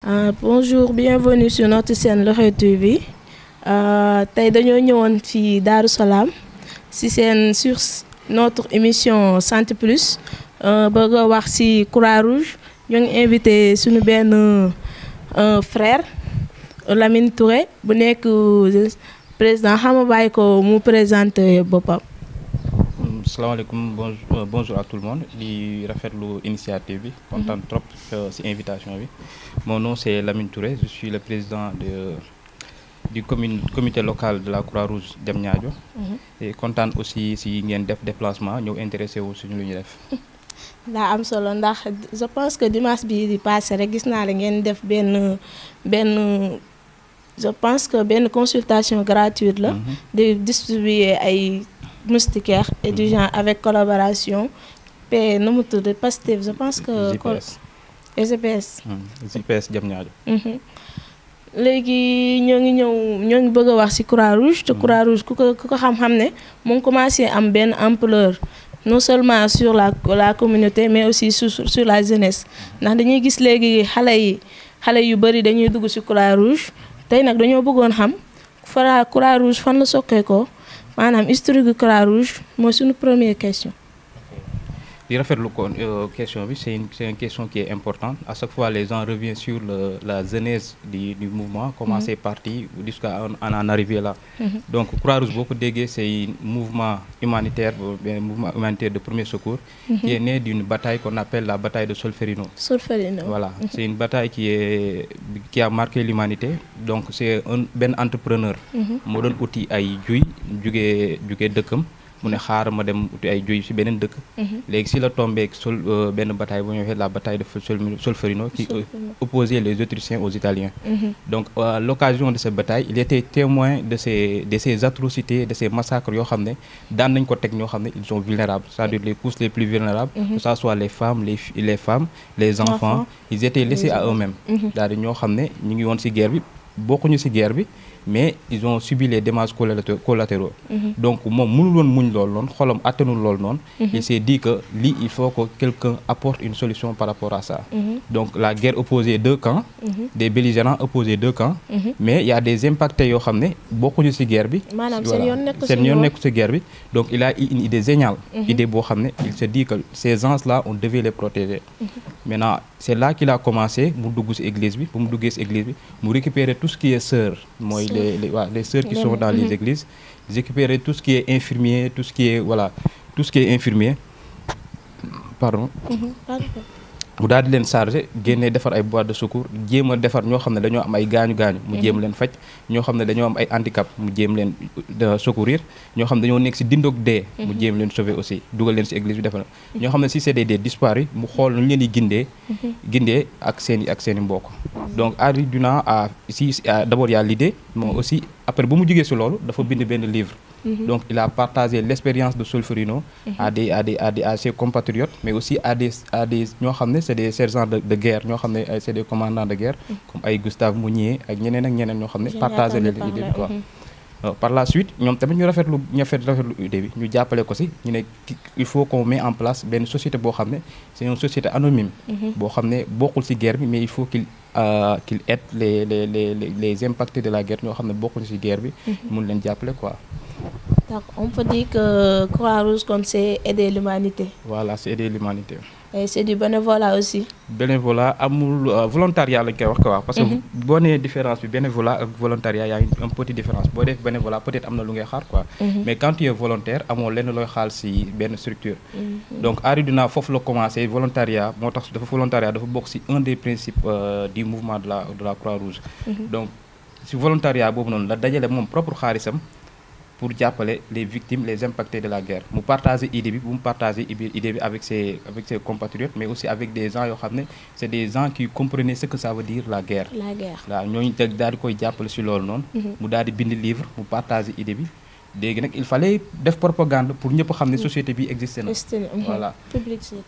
Bonjour, bienvenue sur notre chaîne L'Oreille TV. Tey dañoo ñëwoon ci Darou Salam ci sur notre émission Santé Plus bëgg a wax ci Croix-Rouge. Ñu ngi invité suñu benn frère Lamine Touré bu nekk président xama bàyyi ko mu présenté boppam. Salaamaaleykum, bonjour à tout le monde. di rafetlu initiative bi kontaan trop ci invitation bi. Mon nom c'est Lamine Touré, je suis le président du comité local de la Croix-Rouge Diamniadio. Et kontaan aussi si ngeen def déplacement ñëw intéressé wu suñu lu ñu def. daa am solo ndax je pense que dimanche bi di passé rek gis naa la ngeen def benn je pense que benn consultation gratuite la. de distribuer ay moustiquaires étudiants avec collaboration nu mu tudd Pastef je pense que. GPS. GPS Diamniadio. léegi ñoo ngi bëgg a wax ci Croix-Rouge te Croix-Rouge ku ko xam-xam ne mu ngi commencé am benn ampleur non seulement sur la communauté mais aussi sur la jeunesse ndax dañuy gis léegi xale yu bari dañuy dugg ci Croix-Rouge tey nag dañoo bëggoon xam Croix-Rouge fan la sokkee ko maanaam historique Croix-Rouge mooy suñu première question. di rafetlu ko question bi c'est une question qui est importante. À chaque fois les gens reviennent sur la genèse du mouvement, comment c'est parti jusqu'à en arriver là. Donc Croix-Rouge boo ko déggee c'est un mouvement humanitaire de premier secours qui est né d'une bataille qu'on appelle la bataille de Solferino. Voilà, c'est une bataille qui a marqué l'humanité. Donc c'est benn entrepreneur moo doon uti ay juy jugee dëkkam mu ne xaar ma dem uti ay juy ci beneen dëkk. léegi si la tombé benn bataille bu ñu waxee la bataille de Solferino qui opposait les Autrichiens aux Italiens. Donc à l'occasion de cette bataille il était témoin de ces atrocités, de ces massacres yoo xam ne daan nañ ko teg ñoo xam ne ils sont vulnérables, c'est-à-dire les couches les plus vulnérables, que ça soit les femmes, les enfants, ils étaient laissés à eux-mêmes. daal di ñoo xam ne ñu ngi woon ci guerre bi bokkuñu ci guerre bi mais ils ont subi les dommages collatéraux. Donc moom mënul woon muñ loolu noonu xolam attanul loolu noonu. Il s'est dit que lii il faut que quelqu'un apporte une solution par rapport à ça. Donc la guerre opposait deux camps, des belligérants opposés deux camps, mais il y a des impactés yoo xam ne bokkuñu ci guerre bi. maanaam seen yoon nekk ci guerre bi. Donc il a eu une idée géniale. idée boo xam ne il se dit que ces gens-là on devait les protéger. Maintenant c'est là qu'il a commencé mu dugg ci église bi bu mu duggee ci église bi mu récupérer tout ce qui est sœurs mooy les sœurs qui sont dans les églises, récupérer tout ce qui est infirmier, tout ce qui est infirmier, pardon. mu daal di leen chargé génnee defar ay boîtes de secours jéem a defar ñoo xam ne dañoo am ay gaañu mu jéem leen faj, ñoo xam ne dañoo am ay handicap mu jéem leen secourir, ñoo xam ne dañoo nekk ci dindoog dee mu jéem leen sauver aussi dugal leen ci église bi defar ñoo xam ne si c'est des disparus mu xool nu leen di gindee ak seen i mbokk. Donc Henri Dunant d'abord il y a l'idée mais aussi après bu mu jógee ci loolu dafa bind benn livre. Donc il a partagé l'expérience de Solferino à ses compatriotes mais aussi à des ñoo xam ne c'est des sergents de guerre ñoo xam ne c'est des commandants de guerre comme ay Gustave Mounier ak ñeneen ñoo xam ne partagé leen idée bi quoi. Par la suite ñoom tamit ñu rafetlu idée bi ñu jàppale ko ci ñu ne il faut qu'on met en place benn société boo xam ne c'est une société anonyme boo xam ne bokkul ci guerre bi mais il faut qu'il aide les impactés de la guerre ñoo xam ne bokkuñu ci guerre bi mun leen jàppale quoi. Donc on peut dire que Croix-Rouge comme c'est aider l'humanité. Voilà, c'est aider l'humanité. Et c'est du bénévolat aussi. Bénévolat amul volontariat lañ koy wax quoi parce que boo nee différence bi bénévolat ak volontariat y a une petite différence boo def bénévolat peut-être am na lu ngay xaar quoi. Mais quand tu es volontaire amoo lenn looy xaal ci benn structure. Donc Henri Dunant foofu la commencé volontariat moo tax dafa bokk ci un des principes du mouvement de la Croix-Rouge. Donc ci volontariat boobu noonu la dajale moom propre xaalisam pour jàppale les victimes, les impactés de la guerre. Mu partager idée bi avec ses compatriotes mais aussi avec des gens yoo xam ne c'est des gens qui comprenaient ce que ça veut dire la guerre. waaw ñooñu daal di koy jàppale ci loolu noonu. mu daal di bind livre mu partager idée bi. léegi nag il fallait def propagande pour ñëpp xam ne société bi existé na.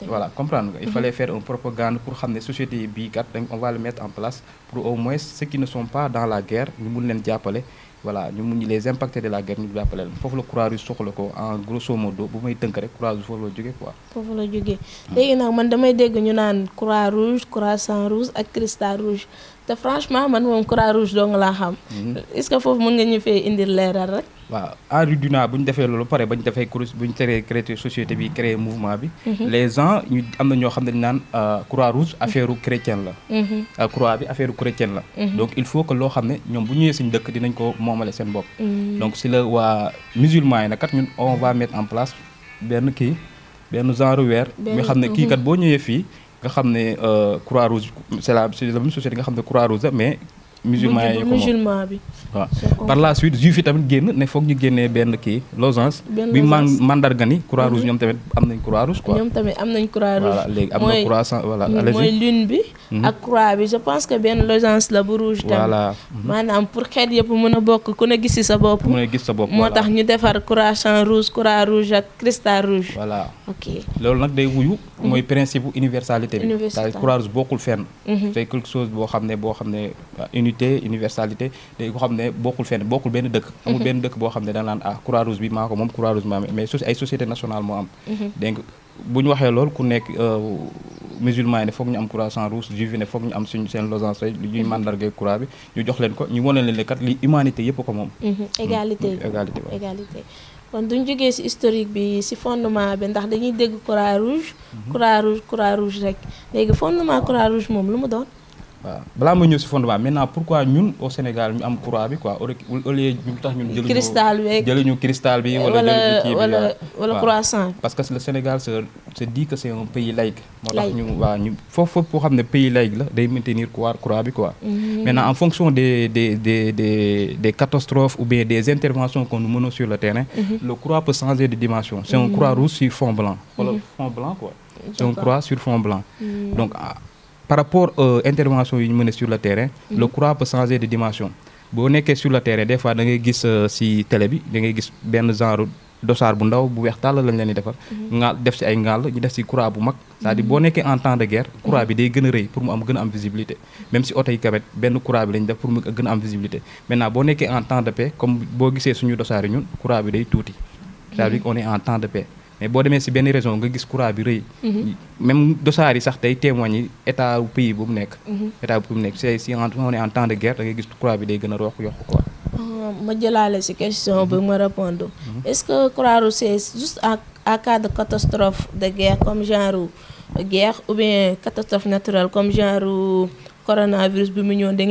voilà comprendre nga. Il fallait faire une propagande pour xam ne société bi kat on va le mettre en place pour au moins ceux qui ne sont pas dans la guerre ñu mun leen jàppale voilà ñu mun les impactés de la guerre ñu jàppale leen foofu la Croix-Rouge soxla ko en grosso modo bu may tënk rek Croix-Rouge foofu la jógee quoi. foofu la jógee léegi nag man damay dégg ñu naan Croix-Rouge Croissant-Rouge ak Cristal-Rouge te franchement man moom Croix-Rouge dong laa xam. est-ce que foofu mën nga ñu fee indil leeral rek. waaw Henri Dunant bu ñu defee loolu pare ba ñu defee bu ñu créé société bi créé mouvement bi. les gens ñu am na ñoo xam ne dañu naan Croix-Rouge affaire chrétienne la. croix bi affaire chrétienne la. donc il faut que loo xam ne ñoom bu ñëwee suñu dëkk dinañ ko moomale seen bopp. donc si la waa musulman yi nag kat ñun on va mettre en place benn genre weer. nga xam ne kii kat boo ñëwee fii nga xam ne Croix-Rouge c'est la même société nga xam ne Croix-Rouge la mais. musulman yi ko moom bi waaw par la suite juif yi tamit génn ne foog ñu génnee benn losange bi mandarga ni Croix-Rouge ñoom tamit am nañ Croix-Rouge quoi. ñoom tamit am nañ Croix-Rouge voilà léegi am na croissant voilà mooy lune bi ak croix bi je pense que benn losange la bu rouge tamit voilà maanaam pour xeet yëpp mën a bokk ku ne gis ci sa bopp moo tax ñu defar croissant rouge Croix-Rouge ak Cristal rouge voilà ok loolu nag day wuyu mooy principe universalité bi c'est-à-dire Croix-Rouge bokkul fenn c'est quelque chose boo xam ne unité universalité day ko xam ne bokkul fenn bokkul benn dëkk amul benn dëkk boo xam ne da naan Croix-Rouge bi maa ko moom Croix-Rouge maa mais ay société nationale moo am donc bu ñu waxee loolu ku nekk musulman yi ne foog ñu am croissant rouge juif yi ne foog ñu am seen losange lu ñuy mandargay croix bi ñu jox leen ko ñu wane leen ne kat li humanité yëpp ko moom égalité kon duñ jógee ci historique bi ci fondement bi ndax dañuy dégg Croix-Rouge rek léegi fondement Croix-Rouge moom lu mu doon waaw balaa ma ñëw ci fondement maintenant pourquoi ñun au Sénégal ñu am croix bi quoi au lieu ñu tax ñun jëluñu cristal bi wala croissant parce que le Sénégal se dit que c'est un pays laïque moo tax ñu foofu boo xam ne pays laïque la day maintenir croix bi quoi maintenant en fonction des catastrophes ou bien des interventions qu'on nous menons sur le terrain le croix peut changer de dimension c'est un Croix-Rouge sur fond blanc wala fond blanc quoi c'est un croix sur fond blanc donc par rapport aux interventions yu ñu mën sur le terrain le croix peut changer de dimension boo nekkee sur le terrain des fois da ngay gis ci télé bi da ngay gis benn genre dossard bu ndaw bu weex tàll lañ leen di defar nga def ci ay ngàll ñu def ci croix bu mag c'est-à-dire boo nekkee en temps de guerre croix bi day gën a rëy pour mu gën a am visibilité même si oto yi kamet benn croix bi lañ def pour mu gën a am visibilité maintenant boo nekkee en temps de paix comme boo gisee suñu dossard yi ñun croix bi day tuuti c'est-à-dire on est en temps de paix mais boo demee ci benn région nga gis croix bi rëy même dossard yi sax day témoigner état wu pays bu mu nekk c'est si on est en temps de guerre da ngay gis croix bi day gën a yokku quoi ma jëlaale ci question bi ma répondre est-ce que Croix-Rouge c'est juste à cas de catastrophe de guerre comme genre guerre ou bien catastrophe naturelle comme genre coronavirus bi mu ñëw da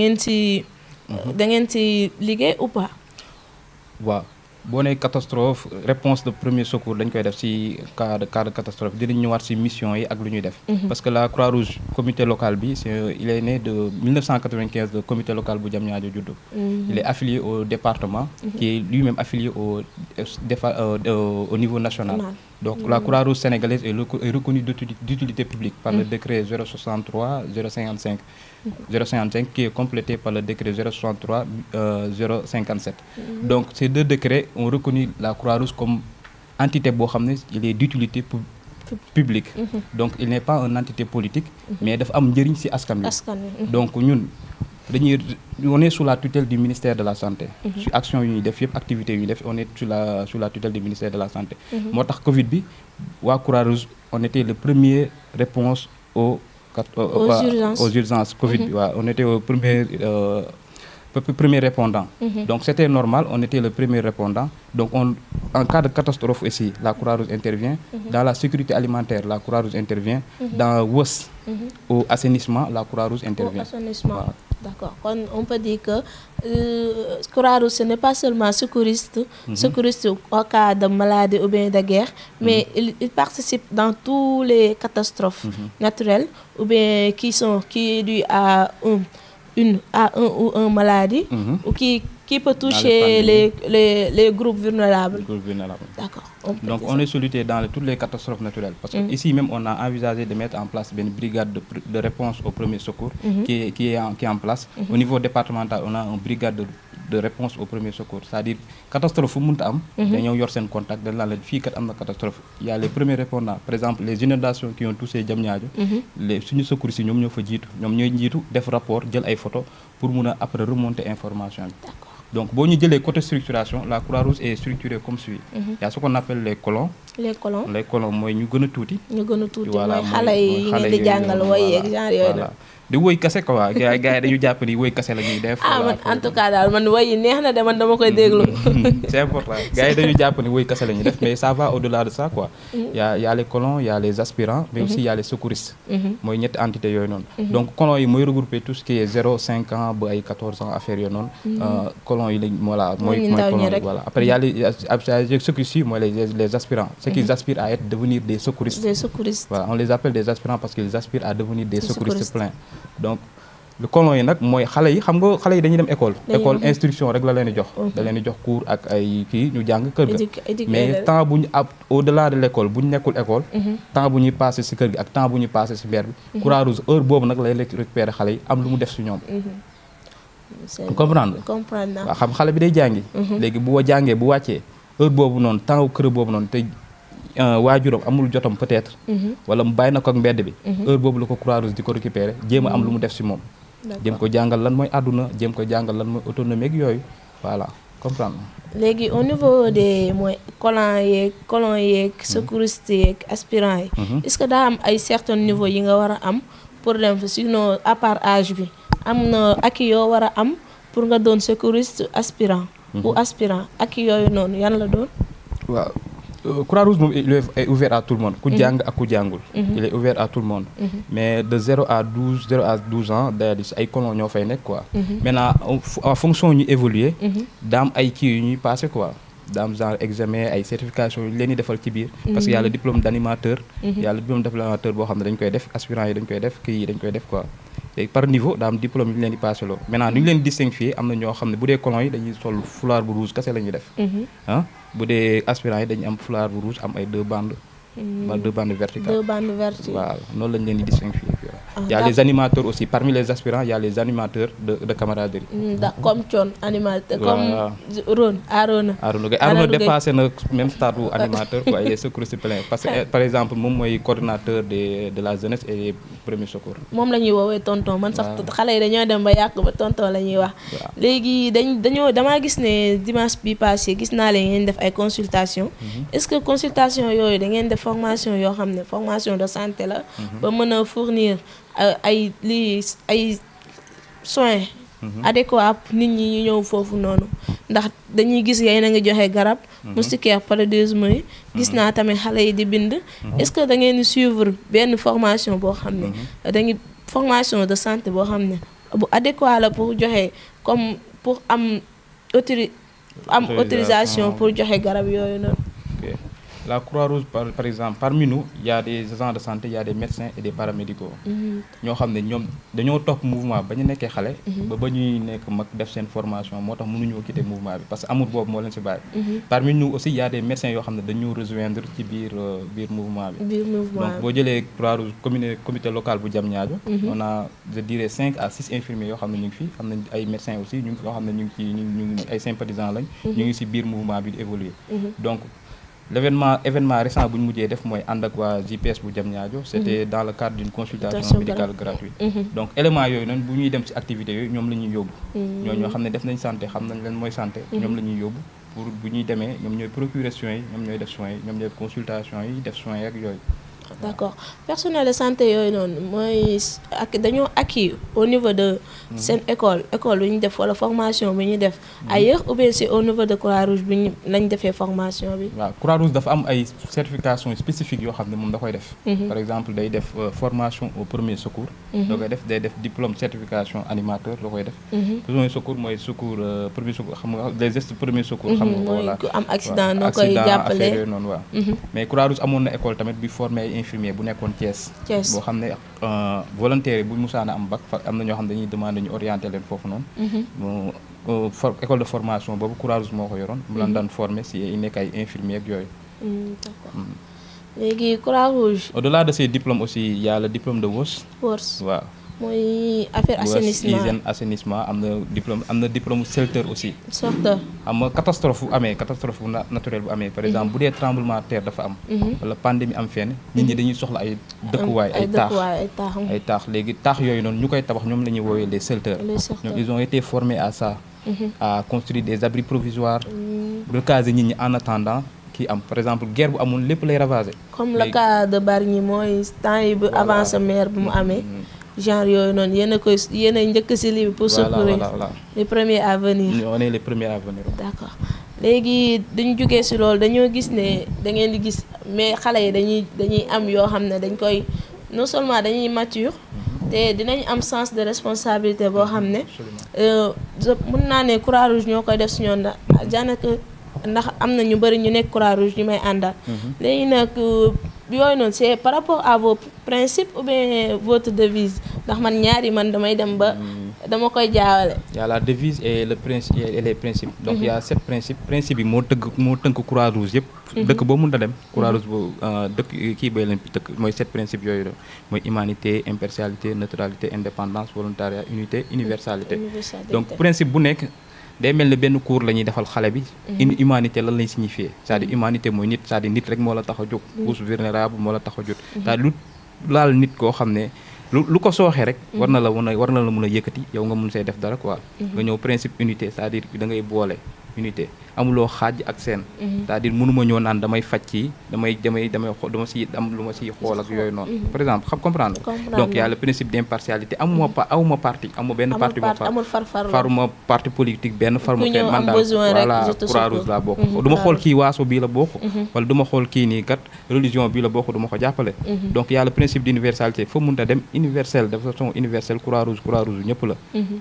ngeen ci liggéey ou pas waaw boo nee catastrophe réponse de premier secours dañ koy def ci cas de catastrophe dinañ ñëwaat ci mission yi ak lu ñuy def parce que la Croix-Rouge comité local bi il est né de 1995 le comité local bu Diamniadio juddu il est affilié au département qui est lui-même affilié au niveau national donc la Croix-Rouge sénégalaise est reconnue d'utilité publique par le décret 063 055 qui est complété par le décret 063 057 donc ces deux décrets ont reconnu la Croix-Rouge comme entité boo xam ne il est d'utilité publique donc il n'est pas une entité politique mais dafa am njëriñ ci askan wi donc ñun on est sous la tutelle du ministère de la santé ci action yu ñuy def yëpp activités yu ñuy def on est sous la tutelle du ministère de la santé moo tax Covid bi waa Croix-Rouge on était le premier réponse aux urgences Covid bi waaw on était au premier répondant donc c'était normal on était le premier répondant donc en cas de catastrophe ici la Croix-Rouge intervient dans la sécurité alimentaire la Croix-Rouge intervient dans WOS au assainissement la Croix-Rouge intervient d'accord kon on peut dire que Croix-Rouge ce n'est pas seulement secouriste au cas de maladie ou bien de guerre mais il participe dans tous les catastrophes naturelles ou bien qui est due à un maladie ou qui peut toucher les groupes vulnérables. D'accord. Donc on est sollicité dans toutes les catastrophes naturelles parce que ici même on a envisagé de mettre en place une brigade de réponse au premier secours qui est en place. Au niveau départemental on a une brigade de réponse au premier secours c'est-à-dire catastrophe fu mënta am dañoo yor seen contact dañ la fii kat am na catastrophe il y a les premiers répondants par exemple les inondations qui ont touché Diamniadio suñu secours ñoom ñoo fa jiitu ñoom ñooy jiitu def rapport jël ay photos pour mun a après remonter information bi donc boo ñu jëlee côté structuration la Croix-Rouge est structurée comme suit. y a ce qu'on appelle les colons. les colons mooy ñu gën a tuuti. voilà mooy xale yi ngeen di jàngal woy yeeg genre yooyu la. di woy kase quoi gars yi dañu jàpp ni woy kase la ñuy def. man en tout cas daal man woy yi neex na de man dama koy déglu. c'est important gars yi dañu jàpp ni woy kase la ñuy def mais ça va au-delà de ça quoi. y a les colons y a les aspirants. mais aussi y a les secouristes. mooy ñetti entités yooyu noonu. donc colons yi mooy regrouper tout ce qui est 0-5 ans ba ay 14 ans affaire yooyu noonu. colons yi lañ voilà mooy colons yi voilà après y a les secouristes yi mooy les aspirants. ceux qui aspirent à être devenir des secouristes. Voilà on les appelle des aspirants parce qu'ils aspirent à devenir des secouristes pleins. donc le colon yi nag mooy xale yi xam nga xale yi dañuy dem école instruction rek la leen di jox da leen di jox cours ak ay kii ñu jàng kër ga mais temps bu ñu au delà de l'école bu ñu nekkul école temps bu ñuy passé ci kër gi ak temps bu ñuy passé ci mbir bi Croix-Rouge heure boobu nag lay récupérer xale yi am lu mu def ci ñoom comprendre waaw xam xale bi day jàngi léegi bu jàngee bu wàccee heure boobu noonu temps kër boobu noonu te waajuram amul jotam peut-être wala mu bàyyi na ko ak mbedd bi heure boobu la ko Croix-Rouge di ko récupérer jéem a am lu mu def ci moom jéem ko jàngal lan mooy àdduna jéem ko jàngal lan mooy autonomie ak yooyu voilà comprendre léegi au niveau des mooy colons yeeg secouristes yeeg aspirants yi est-ce que daa am ay certain niveau yi nga war a am pour dem fa sinon à part âge bi am na ak yoo war a am pour nga doon secouriste aspirant ou aspirant ak yooyu noonu yan la doon waaw Croix-Rouge moom il est ouvert à tout le monde ku jàng ak ku jàngul il est ouvert à tout le monde mais de 0 à 12 ans day di ay colons ñoo fay nekk quoi maintenant en fonction ñu évoluer daam ay kii yu ñuy passé quoi daam genre examen ay certification yu leen di defal ci biir parce que y a le diplôme d'animateur y a le diplôme d'animateur boo xam ne dañ koy def aspirants yi dañ koy def kii yi dañ koy def quoi et par niveau daa am diplôme yu ñu leen di passé loo maintenant nu ñu leen di distinguer am na ñoo xam ne bu dee colons yi dañuy sol foulard bu rouge kese la ñuy def bu dee aspirants yi dañuy am foulard bu rouge am ay deux bandes verticales waaw noonu lañ leen di distinguer y a les animateurs aussi parmi les aspirants y a les animateurs de camaraderie comme Thione animateur comme Arona dépassé na même stade bu animateur quoi il est secouriste plein parce que par exemple moom mooy coordinateur de la jeunesse et des premiers secours moom la ñuy woowee tonton man sax xale yi dañoo dem ba yàq ba tonton la ñuy wax léegi damaa gis ne dimanche bi passé gis naa leen ngeen def ay consultation est-ce que consultation yooyu da ngeen def formation yoo xam ne formation de santé la ba mën a fournir ay soins adéquats nit ñi ñu ñëw foofu noonu ndax dañuy gis yéen a ngi joxe garab moustiquaire paludisme yi gis naa tamit xale yi di bind est-ce que da ngeen di suivre benn formation boo xam ne dañuy formation de santé boo xam ne bu adéquat la pour joxe comme pour am autorisation pour joxe garab yooyu noonu la Croix-Rouge par exemple parmi nous il y a des agents de santé il y a des médecins et des paramédicaux ñoo xam ne ñoom dañoo topp mouvement ba ñu nekkee xale ba ñuy nekk mag def seen formation moo tax mënuñoo quitter mouvement bi parce que amour boobu moo leen ci bàyyi parmi nous aussi il y a des médecins yoo xam ne dañu rejoindre ci biir mouvement bi donc boo jëlee Croix-Rouge comité local bu Diamniadio on a je dirais 5 à 6 infirmiers yoo xam ne ñu ngi fi am nañ ay médecins aussi ñu ngi yoo xam ne ñu ngi ay sympathisants lañ ñu ngi ci biir mouvement bi di évoluer donc événement récent bu ñu mujjee def mooy ànd ak waa JPS bu Diamniadio c'était dans le cadre d'une consultation médicale gratuite donc élément yooyu noonu bu ñuy dem ci activités yooyu ñoom la ñuy yóbbu ñoo xam ne def nañ santé xam nañ leen mooy santé ñoom la ñuy yóbbu pour bu ñuy demee ñoom ñooy procurer soins yi ñoom ñooy def soins yi ñoom ñooy consultation yi def soins yi ak yooyu d'accord personnel de santé yooyu noonu mooy dañoo acquis au niveau de seen école bi ñu def wala formation bi ñu def ailleurs ou bien c'est au niveau de Croix-Rouge bi ñu lañ defee formation bi waaw Croix-Rouge dafa am ay certification spécifique yoo xam ne moom da koy def par exemple day def formation au premier secours da koy def day def diplôme certification animateur da koy def premier secours mooy secours premier secours xam nga les gestes premier secours xam nga voilà ku am accident noo koy jàppale yooyu noonu waaw mais Croix-Rouge amoon na école tamit bi formé infirmier bu nekkoon Thiès boo xam ne volontaire bu musaana am bac am na ñoo xam ne dañuy demander ñu orienter leen foofu noonu école de formation boobu Croix-Rouge moo ko yoroon mu lan daan former si nekk ay infirmier ak yooyu d'accord léegi Croix-Rouge au-delà de ces diplômes aussi il y a le diplôme de WOS waaw mooy affaire assainissement hygiène assainissement am na diplôme SELTER aussi SELTER xam nga catastrophe naturelle bu amee par exemple bu dee tremblement de terre dafa am wala pandémie am fenn nit ñi dañuy soxla ay dëkkuwaay ay taax léegi taax yooyu noonu ñu koy tabax ñoom la ñuy woowee les SELTER ñoom ils ont été formés à ça à construire des abris provisoires recaser nit ñi en attendant kii am par exemple guerre bu amul lépp lay ravager. comme le cas de Bargny mooy temps yi bu avancé maire bi mu amee genre yooyu noonu yéen a njëkk si lii pour secourir les premiers à venir. on est les premiers à venir. d'accord léegi dañu jógee si loolu dañoo gis ne da ngeen di gis mais xale yi dañuy am yoo xam ne dañ koy non seulement dañuy mature te dinañ am sens de responsabilité boo xam ne mën naa ne Croix-Rouge ñoo koy def si ñoom ndax am na ñu bëri ñu nekk Croix-Rouge ñu may àndal. léegi nag yooyu noonu c'est par rapport à vos principes ou bien votre devise ndax man ñaari man damay dem ba dama koy jaawale. y a la devise et le principe et les principes. donc y a 7 principes yi moo tënk Croix-Rouge yëpp. dëkk boo mën a dem. Croix-Rouge boo dëkk kii bay leen dëkk mooy 7 principes yooyu la mooy humanité impartialité neutralité indépendance volontariat unité universalité. donc principe bu nekk. day mel ne benn cours la ñuy defal xale bi. une humanité lan lay signifier c'est-à-dire humanité mooy nit c'est-à-dire nit rek moo la tax a jóg. couche vulnérable moo la tax a jóg. c'est-à-dire lu laal nit koo xam ne lu ko sooxee rek. war na la mën a yëkkati yow nga mun see def dara quoi. nga ñëw principe unité c'est-à-dire da ngay boole unité amuloo xaaj ak seen. c'est-à-dire mënuma ñëw naan damay faj ci dama si am lu ma siy xool ak yooyu noonu. par exemple comprendre donc y a le principe d'impartialité amuma parti amuma benn parti faruma parti politique benn faruma kenn man daal voilà Croix-Rouge laa bokk du ma xool kii waaso bii la bokk wala du ma xool kii nii kat religion bii la bokk du ma ko jàppale donc y a le principe d'universalité foo mënta dem universel de façon universelle Croix-Rouge ñëpp la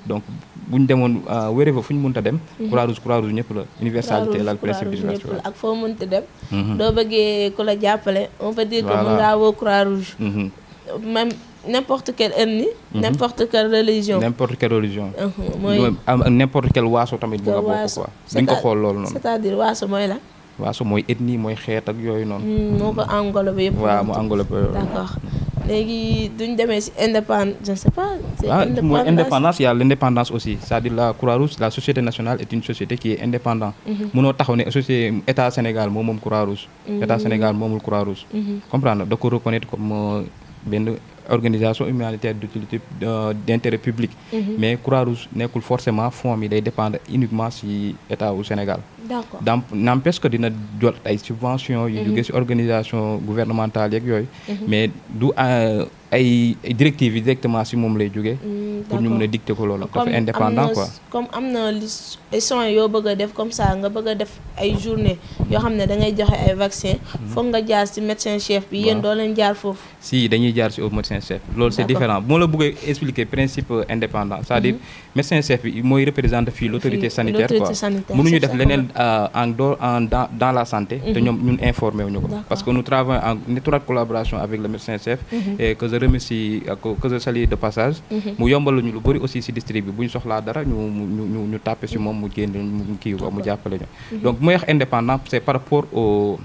donc buñ demoon wéréfa fu ñu mënta dem Croix-Rouge ñëpp la universalité la le principe d'universalité ak foo mënta dem doo bëggee ku la jàppale on peut dire que mën ngaa woo Croix-Rouge même n'importe quelle ethnie n'importe quelle religion mooy n'importe quel waaso tamit bu nga bokk quoi duñ ko xool loolu noonu c'est-à-dire waaso mooy la waaso mooy ethnie mooy xeet ak yooyu noonu moo ko englobé yëpp waaw mu englobé d'accord léegi duñ demee ci indépendance je ne sais pas mooy indépendance il y a l'indépendance aussi c'est-à-dire la Croix-Rouge la société nationale est une société qui est indépendante mënoo taxaw ne société état Sénégal moom Croix-Rouge état Sénégal moomul Croix-Rouge comprendre da ko reconnaître comme benn organisation humanitaire d'utilité d'intérêt public mais Croix-Rouge nekkul forcément fonds mi day dépendre uniquement ci état wu Sénégal d'accord n'empêche que dina jot ay subventions yu jóge ci organisation gouvernementale yeeg yooyu mais du ay directives yi directement ci moom lay jógee pour ñu mën a dicter ko loolu dafa indépendant quoi comme am na ay soins yoo bëgg a def comme ça nga bëgg a def ay journée yoo xam ne da ngay joxe ay vaccin foog nga jaar ci médecin chef bi yéen doo leen jaar foofu si dañuy jaar ci au médecin chef loolu c'est différent bu ma la bëggee expliquer principe indépendant c'est-à-dire médecin chef bi mooy représenter fii l'autorité sanitaire quoi mënuñu def leneen dans la santé te ñoom ñun informé wuñu ko parce que nous travaillons en étroite collaboration avec le médecin chef et que je remercie que je salue de passage mu yombal ñu lu bëri aussi ci district bi bu ñu soxlaa dara ñu tàppe ci moom mu génn mu kii ko mu jàppale ñu donc mooy wax indépendant c'est par rapport au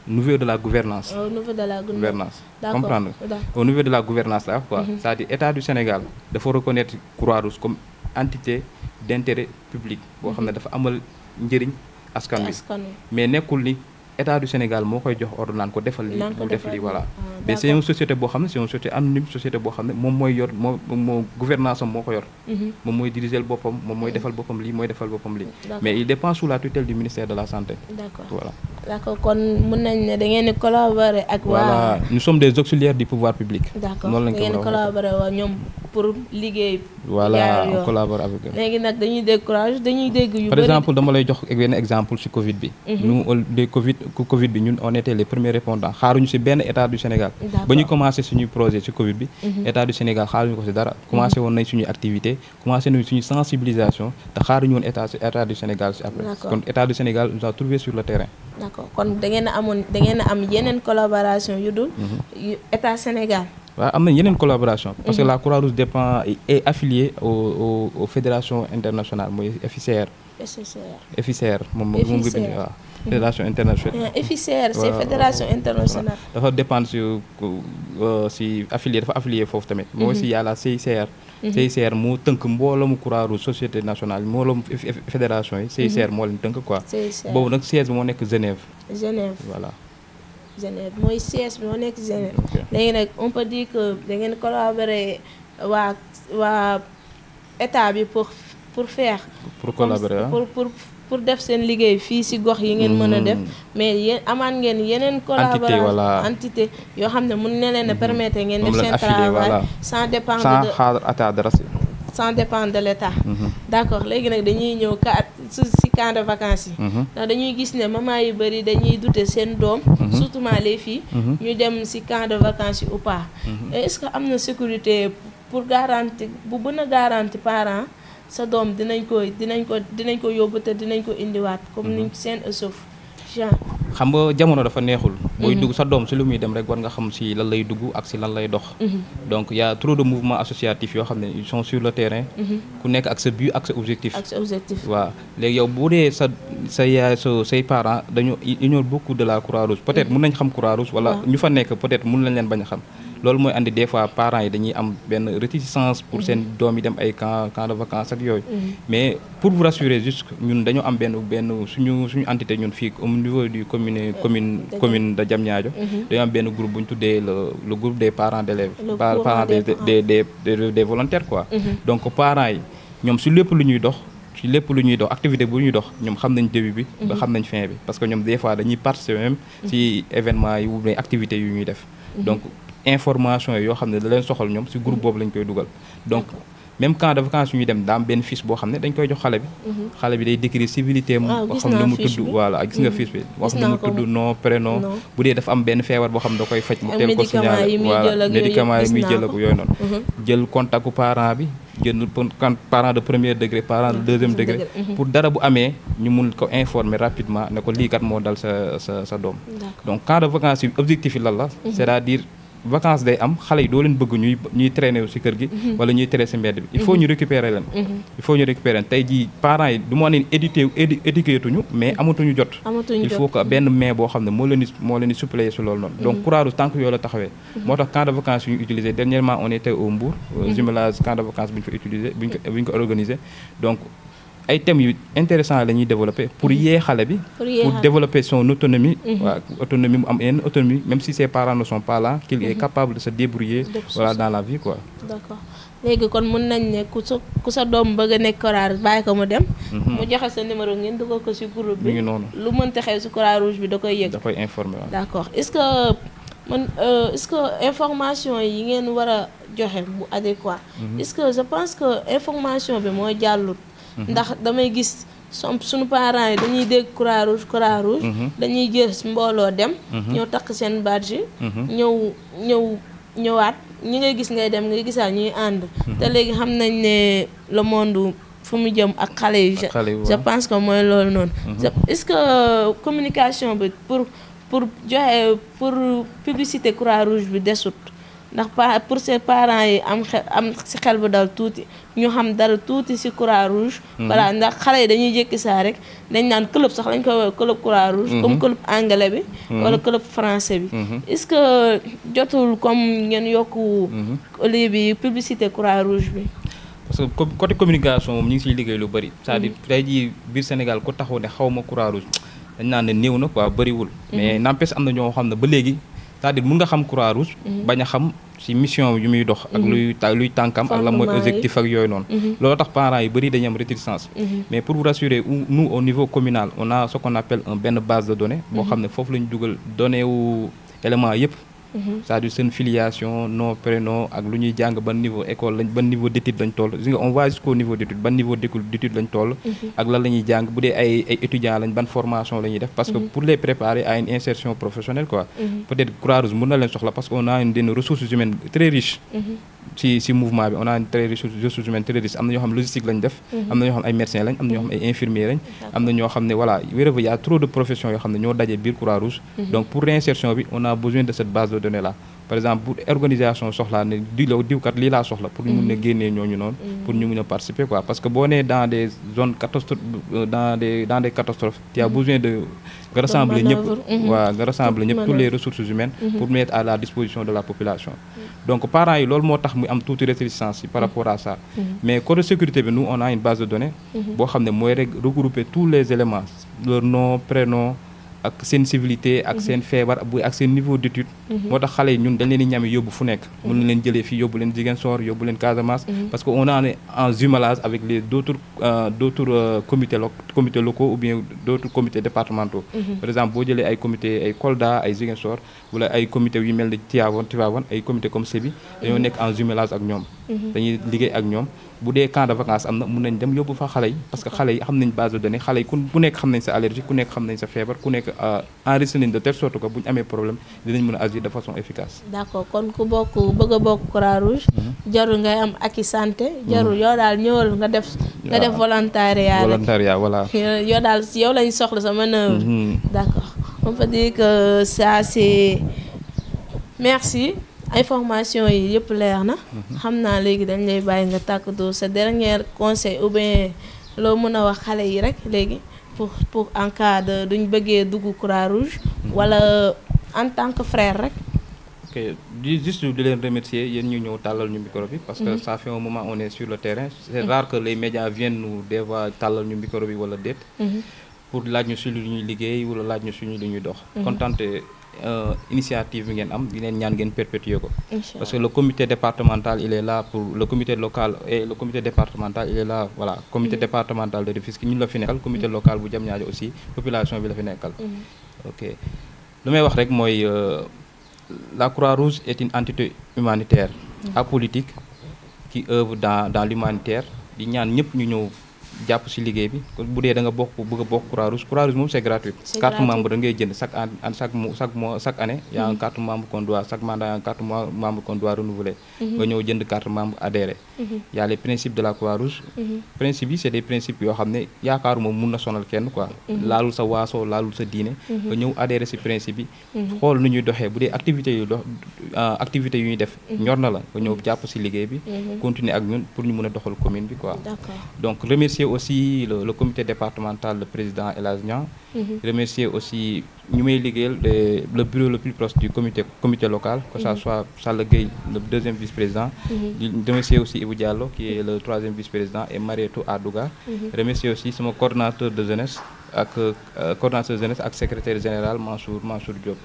niveau de la gouvernance au niveau de la gouvernance comprendre au niveau de la gouvernance là quoi c'est-à-dire état du Sénégal dafa reconnaître Croix-Rouge comme entité d'intérêt public boo xam ne dafa amal njëriñ askan wi mais nekkul ni état du Sénégal moo koy jox ordre naan ko defal lii mu def lii voilà mais c'est une société boo xam ne c'est une société anonyme société boo xam ne moom mooy yor moo gouvernance am moo ko yor moom mooy diriger boppam moom mooy defal boppam lii mooy defal boppam lii mais il dépend sous la tutelle du ministère de la santé d'accord voilà d'accord kon mën nañ ne da ngeen di collaborer ak waa voilà nous sommes des auxiliaires du pouvoir public d'accord da ngeen di collaborer waa ñoom pour liggéey voilà on collabore avec eux léegi nag dañuy dégg courage dañuy dégg yu par exemple dama lay jox benn exemple ci Covid bi nous des Covid bi ñun on était les premiers répondants xaaruñu ci benn état du Sénégal ba ñu commencé suñuy projet ci Covid bi état du Sénégal xaaruñu ko ci dara commencé woon nañ suñuy activité commencé nañ suñu sensibilisation te xaaruñu woon état du Sénégal ci après kon état du Sénégal nous a trouvé sur le terrain d'accord kon da ngeen a am yeneen collaboration yu dul état Sénégal waaw am nañ yeneen collaboration parce que la Croix-Rouge dépend est affiliée aux fédérations internationales mooy FICR moom nga bind waaw fédération internationale FICR c'est fédération internationale dafa dépendre si affilié dafa affilié foofu tamit mais aussi y a la CICR moo tënk mbooloomu Croix-Rouge société nationale mbooloomu fédération yi CICR moo leen tënk quoi boobu nag siège bi moo nekk Genève voilà Genève mooy siège bi moo nekk Genève léegi nag on peut dire que da ngeen collaborer waa état bi pour pour faire. pour collaborer pour def seen liggéey fii ci gox yi ngeen mën a def mais yéen amaan ngeen yeneen collaboration entité yoo xam ne mun ne leen a permettre ngeen def seen travail sans dépendre sans xaar état dara sans dépendre de l'état. D'accord léegi nag dañuy ñëw ci camp de vacances yi. ndax dañuy gis ne maman yu bari dañuy douter seen doom. surtout les filles. ñu dem ci camp de vacances yi ou pas. Est-ce que am na sécurité pour garantir bu bën a garantir parents sa doom dinañ ko yóbbu te dinañ ko indiwaat comme niñ seen ësëf genre. xam nga jamono dafa neexul. booy dugg sa doom si lu muy dem rek war nga xam si lan lay dugg ak si lan lay dox. donc y a trop de mouvements associatifs yoo xam ne ils sont sur le terrain. ku nekk ak sa but ak sa objectif. waaw léegi yow bu dee say parents dañu ignore beaucoup de la Croix-Rouge peut-être mun nañ xam Croix-Rouge wala ñu fa nekk peut-être mun nañ leen bañ a xam. loolu mooy andi des fois parents yi dañuy am benn réticence pour seen doom yi dem ay camp de vacances ak yooyu. mais pour vous rassurer juste ñun dañoo am benn suñu entité ñun fii au niveau du commune de Diamniadio. dañoo am benn groupe bu ñu tuddee le groupe des parents d'élèves. parents des volontaires quoi. donc parents yi ñoom si lépp lu ñuy dox. activité bu ñuy dox ñoom xam nañ début bi. ba xam nañ fin bi parce que ñoom des fois dañuy participer même ci événements yi ou activités yu ñuy def. donc information yoo xam ne da leen soxal ñoom ci groupe boobu lañ koy dugal donc même camp de vacances yu ñuy dem daam benn fiche boo xam ne dañ koy jox xale bi. xale bi day décrire civilité am. boo xam ne mu tudd voilà gis nga fiche bi. wax ne mu tudd nom prénom. bu dee dafa am benn feebar boo xam ne da koy faj. mu teel ko signaler voilà médicaments yi muy jël ak yooyu noonu. jël contact ku parent bi. jël parent de premier degré parent de deuxième degré. pour dara bu amee ñu mun ko informer rapidement ne ko lii kat moo dal sa doom. donc camp de vacances yi objectif yi lan la. c'est-à-dire vacances day am xale yi doo leen bëgg ñuy traîner ci kër gi. wala ñuy traîner ci mbedd bi. il faut ñu récupérer leen. tey jii parents yi du ma ne éduqué tuñu mais amatuñu jot. il faut que benn main boo xam ne moo leen di suppléer ci loolu noonu. donc Croix-Rouge tant que yooyu la taxawee. moo tax camp de vacances yu ñu utilisé dernièrement on était au Mbour. jumelage camp de vacances bu ñu fa utilisé bu ñu ko organisé donc. ay thèmes yu intéressant la ñuy développer pour yee xale bi pour développer son autonomie autonomie mu am yenn autonomie même si ses parents ne sont pas là qu'il est capable de se débrouiller voilà dans la vie quoi. D'accord léegi kon mën nañ ne ku sa doom bëgg a nekk Croix-Rouge bàyyi ko mu dem mu joxe sa numéro ngeen dugal ko ci groupe bi. mi ngi noonu lu mënta xew ci Croix-Rouge bi da koy yëg. da koy informer waaw. D'accord est-ce que information yi ngeen war a joxe bu adéquat. est-ce que je pense que information bi mooy jàllut. ndax damay gis suñu parents yi dañuy dégg Croix-Rouge dañuy jël mbooloo dem ñëw takk seen badge ñëwaat ñi ngay gis ngay dem ngay gisaat ñuy ànd te léegi xam nañ ne le monde fu mu jëm ak xale yi je pense que mooy loolu noonu est-ce que communication bi pour joxe pour publicité Croix-Rouge bi desut ndax pour ses parents yi am ci xel bu dal tuuti ñu xam dara tuuti ci Croix-Rouge. voilà ndax xale yi dañuy jékki saa rek dañ naan club sax lañ ko woowee club Croix-Rouge. comme club anglais bi. wala club français bi. est-ce que jotul comme ngeen yokku. lii bi publicité Croix-Rouge bi. parce que côté communication moom ñu ngi ciy liggéey lu bari. c'est-à-dire tey jii biir Sénégal ku taxaw ne xaw ma Croix-Rouge dañ naan ne néew na quoi bariwul. mais n'empêche am na ñoo xam ne ba léegi. c'est-à-dire mun nga xam Croix-Rouge bañ a xam ci mission yu muy dox ak luy tànkam ak la mooy objectif ak yooyu noonu loolu tax parents yu bëri dañuy am réticence mais pour vous rassurer nous au niveau communal on a ce qu'on appelle benn base de données boo xam ne foofu la ñu dugal données wu éléments yëpp c'est-à-dire seen filiation nom prénom ak lu ñuy jàng ban niveau école lañ ban niveau d'étude lañ toll gis nga on va jusqu'au niveau d'étude ban niveau d'étude lañ toll ak lan la ñuy jàng bu dee ay étudiants lañ ban formation la ñuy def parce que pour les préparer à une insertion professionnelle quoi peut-être Croix-Rouge mën na leen soxla parce que on a une ressources humaines très riche ci mouvement bi on a une très ressources humaines très riche am na ñoo xam logistique lañ def am na ñoo xam ay médecins lañ am na ñoo xam ay infirmiers lañ am na ñoo xam ne voilà wéréva y a trop de professions yoo xam ne ñoo daje biir Croix-Rouge donc pour réinsertion bi on a besoin de cette base de données là par exemple bu organisation soxlaa ne diwkat lii laa soxla pour ñu mun a génnee ñooñu noonu pour ñu mun a participer quoi parce que boo nee dans des zones dans des catastrophes tu as besoin de nga rassembler ñëpp waaw nga rassembler ñëpp toutes les ressources humaines pour mettre à la disposition de la population donc parents yi loolu moo tax muy am tuuti réticence yi par rapport à ça mais côté sécurité bi nous on a une base de données boo xam ne mooy rek regrouper tous les éléments leur nom prénom ak seen civilité ak seen feebar bu ak seen niveau d'étude moo tax xale yi ñun dañ leen di ñame yóbbu fu nekk mën na leen jëlee fii yóbbu leen Ziguinchor yóbbu leen Casamance parce que on est en jumelage avec les d'autres comités locaux ou bien d'autres comités départementaux par exemple boo jëlee ay comité ay Kolda ay Ziguinchor wala ay comité yu mel ni Tivaouane ay comité comme Sébi dañoo nekk en jumelage ak ñoom dañuy liggéey ak ñoom bu dee camp de vacances am na mun nañ dem yóbbu fa xale yi parce que xale yi xam nañ base de données xale yi ku nekk xam nañ sa allergie ku nekk xam nañ sa feebar ku nekk enregistré nañ de telle sorte que bu ñu amee problème dinañ mën a agir de façon efficace. d'accord kon ku bëgg a bokk Croix-Rouge jarul ngay am acquis santé jarul yow daal ñëwal nga def volontariat voilà yow daal yow lañ soxla sa manœuvre d'accord on peut dire que ça c'est merci. information yi yëpp leer na xam naa léegi dañ lay bàyyi nga tàkkatoo sa dernier conseil ou bien loo mën a wax xale yi rek léegi pour en cas de duñ bëggee dugg Croix-Rouge wala en tant que frère rek. ok juste di leen remercier yéen ñu ñëw tàllal ñu micro bi parce que ça fait un moment on est sur le terrain c'est rare que les médias viennent nous des fois tàllal ñu micro bi wala déet pour laaj ñu suñu lu ñuy liggéey wala laaj ñu suñu lu ñuy dox contente initiative bi ngeen am di leen ñaan ngeen perpétuer ko parce que le comité départemental il est là pour le comité local et le comité départemental il est là voilà comité départemental de Rufisque ñun la fi nekkal comité local bu Diamniadio aussi population bi la fi nekkal ok lu may wax rek mooy la Croix-Rouge est une entité humanitaire apolitique qui œuvre dans l'humanitaire di ñaan ñëpp ñu ñëw jàpp ci liggéey bi bu dee da nga bëgg a bokk Croix-Rouge moom c'est gratuit carte membre da ngay jënd chaque année y a un carte membre qu'on doit chaque mandat y a un carte membre qu'on doit renouveler nga ñëw jënd carte membre adhéré y a les principes de la Croix-Rouge principes yi c'est des principes yoo xam ne yaakaaru moom mun na sonal kenn quoi laalul sa waaso laalul sa diine nga ñëw adhéré ci principe yi xool nu ñuy doxee bu dee activités yu ñuy def ñor na la nga ñëw jàpp ci liggéey bi continuer ak ñun pour ñu mën a doxal commune bi quoi donc remercier aussi le comité départemental, le président El Hadj Niang. Remercier aussi ñu may liggéeyal le bureau le plus proche du comité local, que ça soit Sall Gueye, le deuxième vice-président. Remercier aussi Ibou Diallo, qui est le troisième vice-président, et Marietou Adouga. Remercier aussi mon coordonnateur de jeunesse ak secrétaire général Mansour Diop.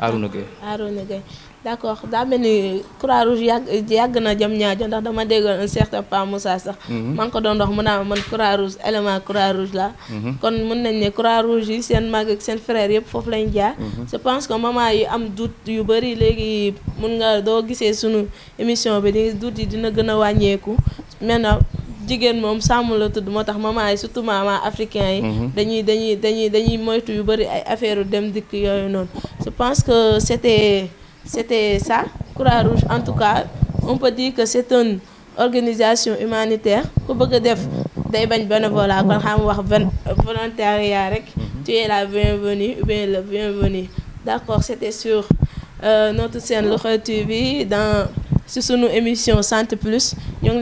Arouna Gueye. D'accord daa mel ni Croix-Rouge yàgg na Diamniadio ndax dama déggoon un certain Pa Moussa sax maa ngi ko doon wax mu naa man Croix-Rouge élément Croix-Rouge la kon mën nañ ne Croix-Rouge yi seen mag ak seen frère yëpp foofu lañ jaar je pense que maman yi am doute yu bëri léegi mun nga doo gisee sunu émission bi di doute yi dina gën a wàññeeku maintenant jigéen moom sàmm la tudd moo tax maman yi surtout maman africain yi dañuy moytu yu bëri ay affaire dem dikk yooyu noonu je pense que c'était ça Croix-Rouge en tout cas on peut dire que c'est une organisation humanitaire ku bëgg a def day bañ bénévolat kon xam wax volontariat rek tu es la bienvenue ou bien le bienvenu d'accord c'était sur notre chaîne Lu Xew TV sur sunu émission Santé Plus ñu ngi